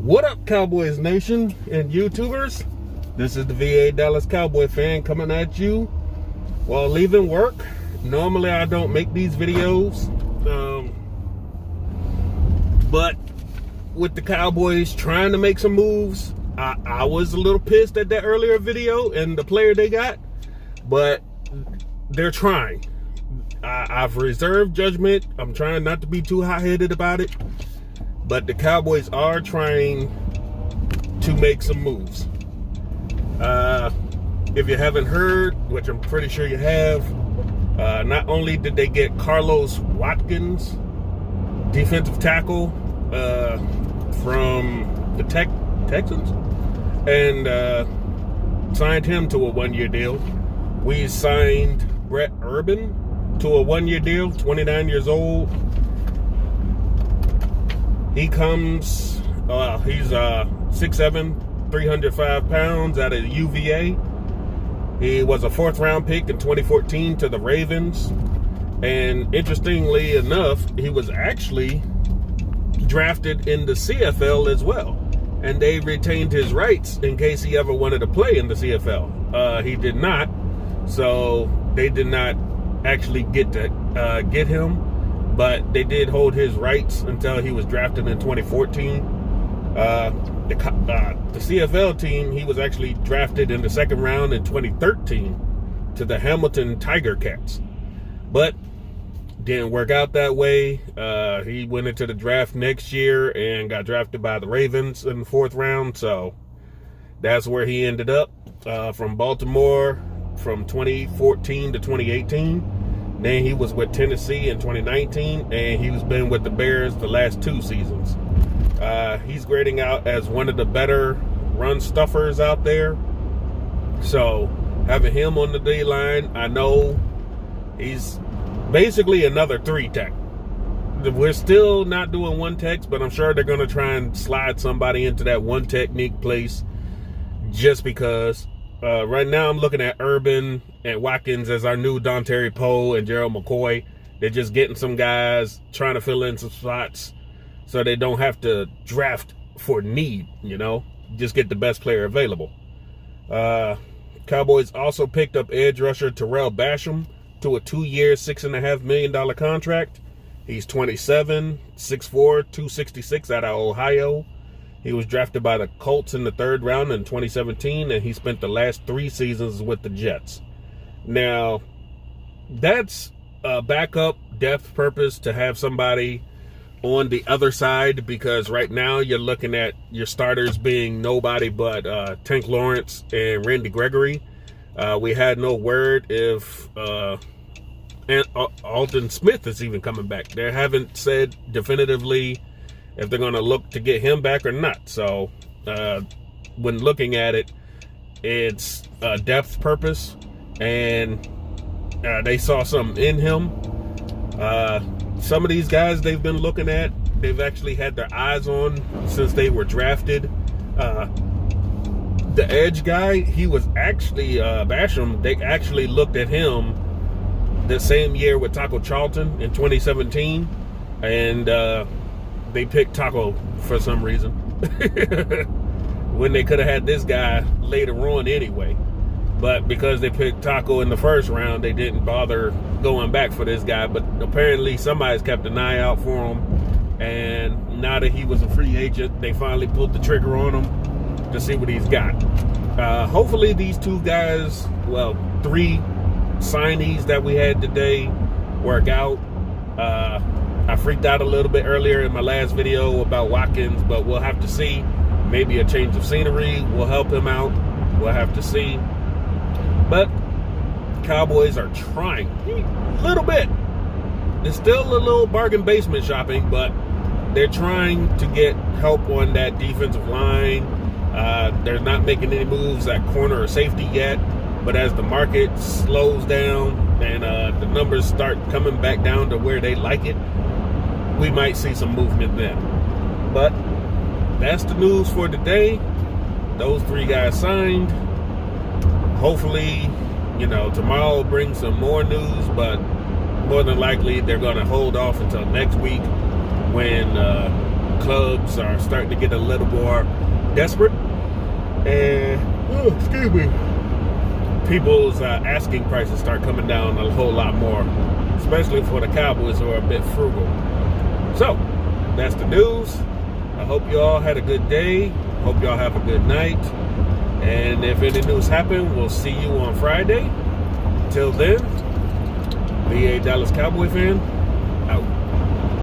What up, Cowboys Nation and YouTubers? This is the VA Dallas Cowboy fan coming at you while leaving work. Normally I don't make these videos, but with the Cowboys trying to make some moves, I was a little pissed at that earlier video and the player they got, but they're trying. I've reserved judgment. I'm trying not to be too hot-headed about it, but the Cowboys are trying to make some moves. If you haven't heard, which I'm pretty sure you have, not only did they get Carlos Watkins, defensive tackle, from the Texans, and signed him to a one-year deal. We signed Brent to a one-year deal, 29 years old. He comes, he's 6'7", 305 pounds out of UVA. He was a fourth-round pick in 2014 to the Ravens. And interestingly enough, he was actually drafted in the CFL as well. And they retained his rights in case he ever wanted to play in the CFL. He did not. So they did not actually get him. But they did hold his rights until he was drafted in 2014. The CFL team, he was actually drafted in the second round in 2013 to the Hamilton Tiger Cats. But didn't work out that way. He went into the draft next year and got drafted by the Ravens in the fourth round. So that's where he ended up, from Baltimore from 2014 to 2018. Then he was with Tennessee in 2019, and he's been with the Bears the last two seasons. He's grading out as one of the better run stuffers out there. So having him on the D-line, I know he's basically another three-tech. We're still not doing one-techs, but I'm sure they're going to try and slide somebody into that one-technique place just because. Right now I'm looking at Urban and Watkins as our new Dontari Poe and Gerald McCoy. They're just getting some guys, trying to fill in some spots so they don't have to draft for need, just get the best player available. Cowboys also picked up edge rusher Tarell Basham to a 2-year, $6.5 million contract. He's 27, 6'4", 266 out of Ohio. He was drafted by the Colts in the third round in 2017, and he spent the last 3 seasons with the Jets. Now, that's a backup depth purpose to have somebody on the other side, because right now you're looking at your starters being nobody but Tank Lawrence and Randy Gregory. We had no word if Alden Smith is even coming back. They haven't said definitively if they're going to look to get him back or not. So when looking at it, it's a depth purpose, and they saw something in him. Some of these guys they've been looking at, they've actually had their eyes on since they were drafted. The edge guy, he was actually Basham. They actually looked at him the same year with Taco Charlton in 2017, and they picked Taco for some reason when they could have had this guy later on anyway. But because they picked Taco in the first round, they didn't bother going back for this guy. But apparently somebody's kept an eye out for him, and now that he was a free agent, they finally pulled the trigger on him to see what he's got. Hopefully these two guys, well, 3 signees that we had today, work out. I freaked out a little bit earlier in my last video about Watkins, but we'll have to see. Maybe a change of scenery will help him out. We'll have to see. But Cowboys are trying a little bit. It's still a little bargain basement shopping, but they're trying to get help on that defensive line. They're not making any moves at corner or safety yet, but as the market slows down and the numbers start coming back down to where they like it, we might see some movement then. But that's the news for today. Those 3 guys signed. Hopefully, tomorrow will bring some more news, but more than likely they're going to hold off until next week when clubs are starting to get a little more desperate. And, excuse me, people's asking prices start coming down a whole lot more, especially for the Cowboys who are a bit frugal. So, that's the news. I hope you all had a good day. Hope y'all have a good night. And if any news happen, we'll see you on Friday. Till then, be a Dallas Cowboy fan, out.